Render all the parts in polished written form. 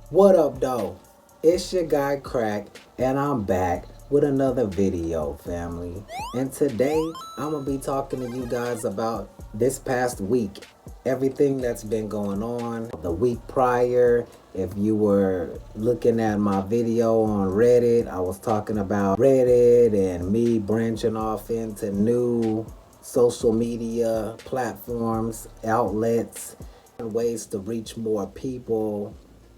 What up, though? It's your guy Krack, and I'm back with another video, family. And today, I'm gonna be talking to you guys about this past week, everything that's been going on. The week prior, if you were looking at my video on Reddit, I was talking about Reddit and me branching off into new social media platforms, outlets, and ways to reach more people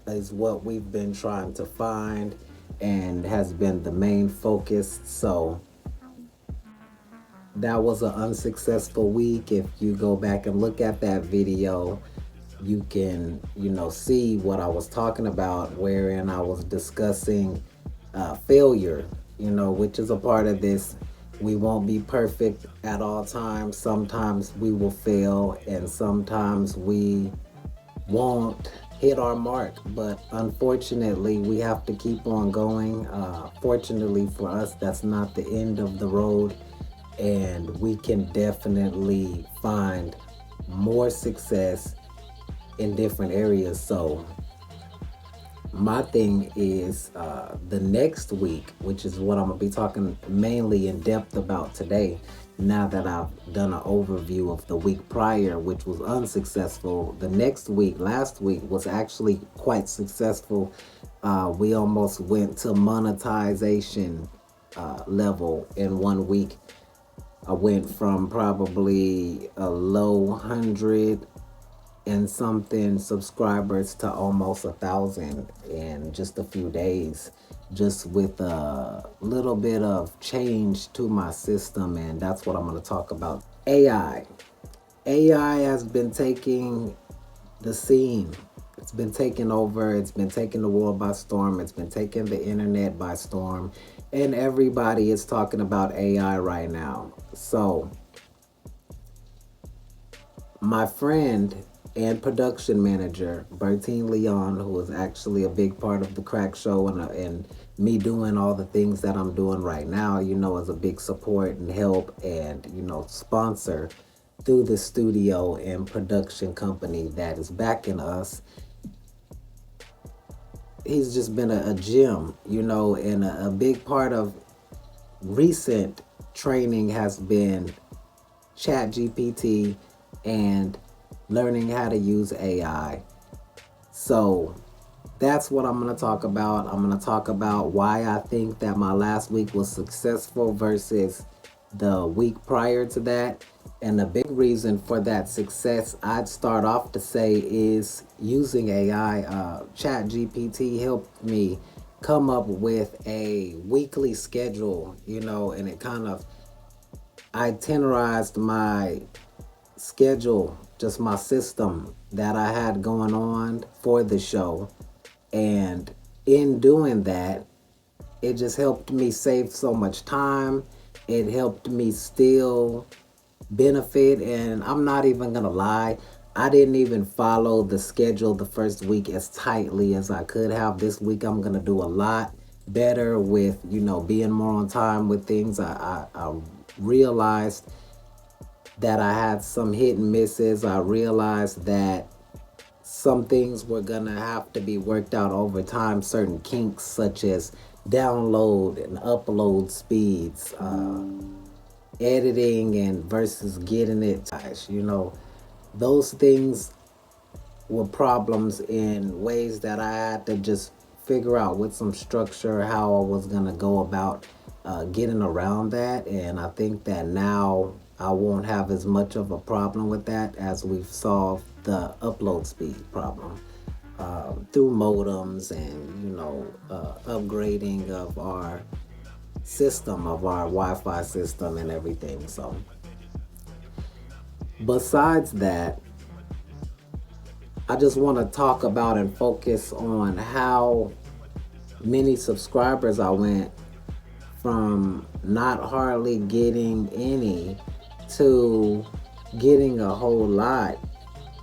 is what we've been trying to find and has been the main focus. So that was an unsuccessful week. If you go back and look at that video, you can, see what I was talking about, wherein I was discussing failure, which is a part of this. We won't be perfect at all times. Sometimes we will fail, and sometimes we won't hit our mark, but unfortunately we have to keep on going. Fortunately for us, that's not the end of the road, and we can definitely find more success in different areas. So my thing is the next week, which is what I'm gonna be talking mainly in depth about today, now that I've done an overview of the week prior, which was unsuccessful. The next week, last week, was actually quite successful. We almost went to monetization level in 1 week. I went from probably a low hundred and something subscribers to almost 1,000 in just a few days, just with a little bit of change to my system. And that's what I'm going to talk about. AI has been taking the scene. It's been taking over. It's been taking the world by storm. It's been taking the internet by storm, and everybody is talking about AI right now. So my friend and production manager, Bertine Leon, who is actually a big part of the Krack show, and me doing all the things that I'm doing right now, as a big support and help and, sponsor through the studio and production company that is backing us. He's just been a gem, and a big part of recent training has been Chat GPT and learning how to use AI. So that's what I'm going to talk about. I'm going to talk about why I think that my last week was successful versus the week prior to that. And the big reason for that success, I'd start off to say, is using AI. Chat GPT helped me come up with a weekly schedule, and it kind of itinerized my schedule, just my system that I had going on for the show. And in doing that, it just helped me save so much time. It helped me still benefit. And I'm not even gonna lie, I didn't even follow the schedule the first week as tightly as I could have. This week I'm gonna do a lot better with, being more on time with things. I realized that I had some hit and misses. I realized that some things were gonna have to be worked out over time, certain kinks such as download and upload speeds, editing and versus getting it, those things were problems in ways that I had to just figure out with some structure how I was gonna go about getting around that. And I think that now I won't have as much of a problem with that, as we've solved the upload speed problem through modems and upgrading of our system, of our Wi-Fi system and everything. So besides that, I just want to talk about and focus on how many subscribers I went from not hardly getting any to getting a whole lot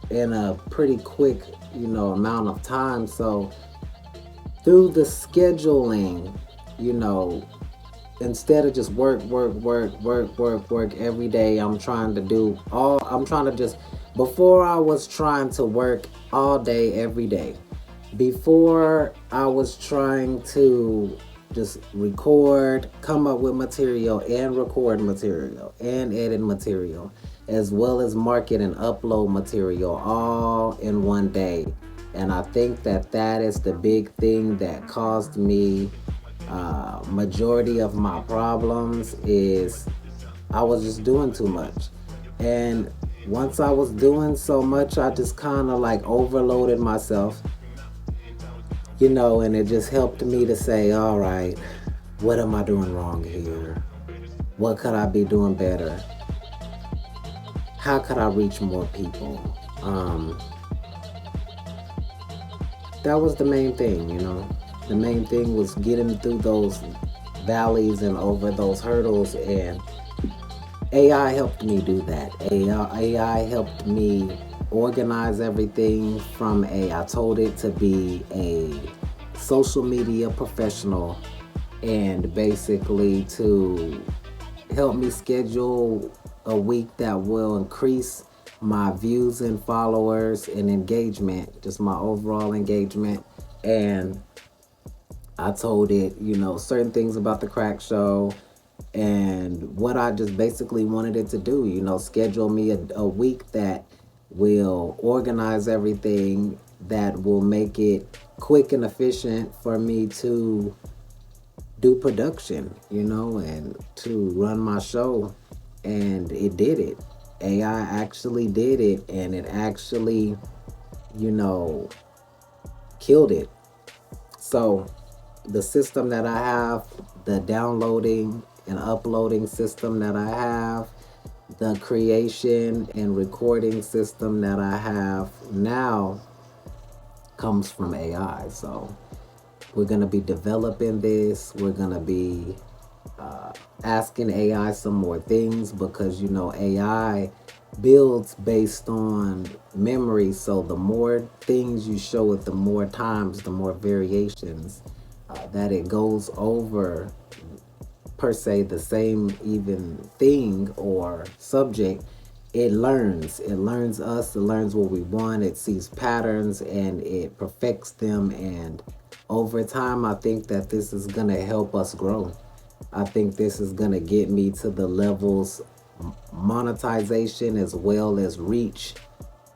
in a pretty quick, amount of time. So through the scheduling, instead of just work every day, I'm trying to just, before I was trying to work all day, every day, Before, I was trying to just record, come up with material, and record material, and edit material, as well as market and upload material all in one day. And I think that that is the big thing that caused me majority of my problems is I was just doing too much. And once I was doing so much, I just kind of like overloaded myself, and it just helped me to say, all right, what am I doing wrong here? What could I be doing better? How could I reach more people? That was the main thing. The main thing was getting through those valleys and over those hurdles, and AI helped me do that. AI helped me organize everything from I told it to be a social media professional, and basically to help me schedule a week that will increase my views and followers and engagement, just my overall engagement. And I told it, certain things about the Crack Show and what I just basically wanted it to do, schedule me a week that will organize everything, that will make it quick and efficient for me to do production, and to run my show. And it did it. AI actually did it, and it actually, you know, killed it. So the system that I have, the downloading and uploading system that I have, the creation and recording system that I have now comes from AI. So we're going to be developing this. We're going to be asking AI some more things because, AI builds based on memory. So the more things you show it, the more times, the more variations that it goes over, per se, the same even thing or subject. It learns us, it learns what we want, it sees patterns and it perfects them. And over time, I think that this is going to help us grow. I think this is going to get me to the levels, monetization as well as reach,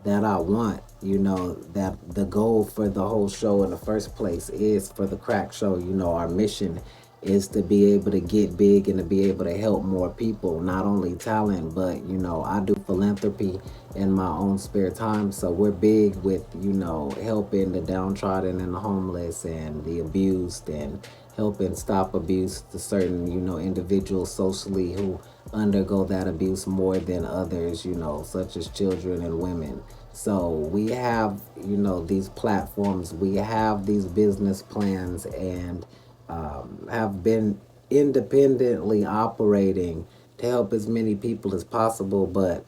that I want. That the goal for the whole show in the first place is for the Crack Show. Our mission is to be able to get big and to be able to help more people, not only talent, but I do philanthropy in my own spare time. So we're big with, helping the downtrodden and the homeless and the abused, and helping stop abuse to certain, individuals socially who undergo that abuse more than others, such as children and women. So we have, these platforms, we have these business plans, and have been independently operating to help as many people as possible. But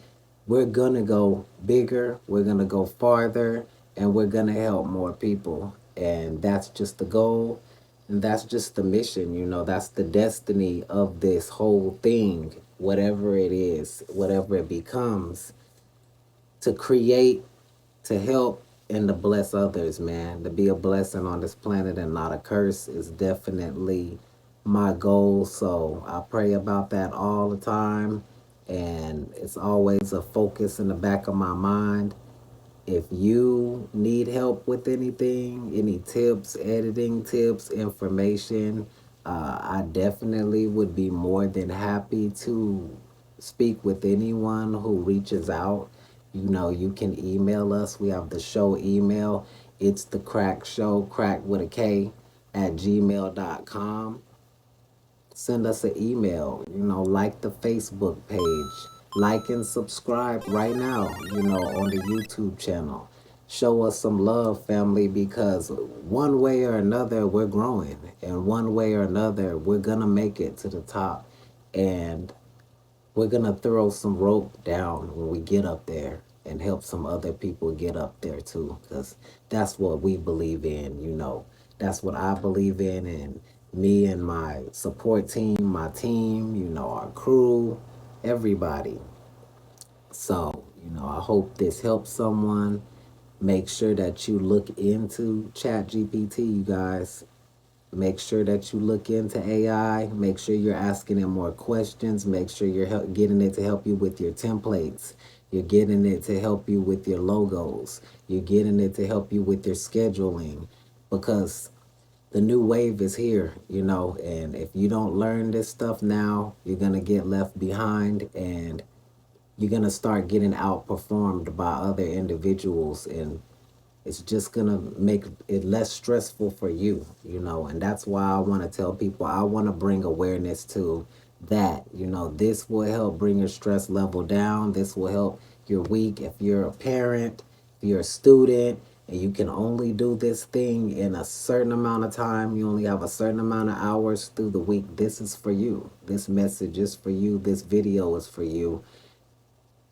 we're going to go bigger, we're going to go farther, and we're going to help more people. And that's just the goal. And that's just the mission, that's the destiny of this whole thing, whatever it is, whatever it becomes, to create, to help, and to bless others, man. To be a blessing on this planet and not a curse is definitely my goal. So I pray about that all the time. And it's always a focus in the back of my mind. If you need help with anything, any tips, editing tips, information, I definitely would be more than happy to speak with anyone who reaches out. You can email us. We have the show email. It's the Crack Show, crack with a K, at gmail.com. Send us an email, like the Facebook page, like and subscribe right now, on the YouTube channel. Show us some love, family, because one way or another, we're growing, and one way or another, we're gonna make it to the top. And we're gonna throw some rope down when we get up there and help some other people get up there too, because that's what we believe in. That's what I believe in, and me and my support team, my team, our crew, everybody. So I hope this helps someone. Make sure that you look into Chat GPT, you guys. Make sure that you look into AI. Make sure you're asking it more questions. Make sure you're getting it to help you with your templates. You're getting it to help you with your logos. You're getting it to help you with your scheduling, because the new wave is here, and if you don't learn this stuff now, you're going to get left behind, and you're going to start getting outperformed by other individuals, and it's just gonna make it less stressful for you, and that's why I want to tell people, I want to bring awareness to that. This will help bring your stress level down. This will help your week. If you're a parent, if you're a student, and you can only do this thing in a certain amount of time, you only have a certain amount of hours through the week, this is for you. This message is for you. This video is for you.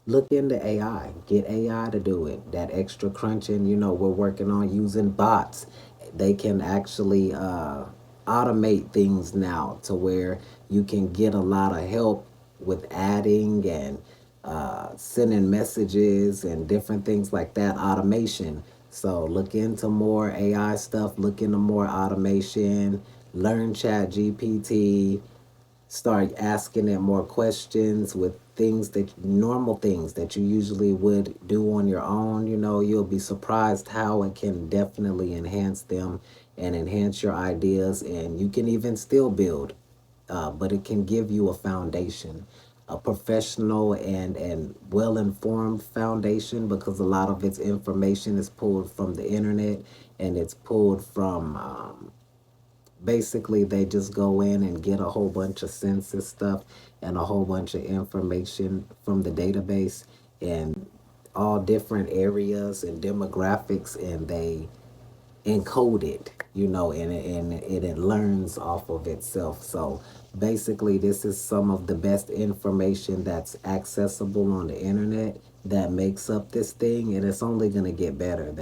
Look into AI. Get AI to do it. That extra crunching, we're working on using bots. They can actually automate things now to where you can get a lot of help with adding and sending messages and different things like that, automation. So look into more AI stuff, look into more automation, learn Chat GPT, start asking it more questions with normal things that you usually would do on your own. You'll be surprised how it can definitely enhance them and enhance your ideas, and you can even still build, but it can give you a foundation, a professional and well-informed foundation, because a lot of its information is pulled from the internet, and it's pulled from basically they just go in and get a whole bunch of census stuff and a whole bunch of information from the database and all different areas and demographics, and they encode it, and it learns off of itself. So basically, this is some of the best information that's accessible on the internet that makes up this thing, and it's only going to get better.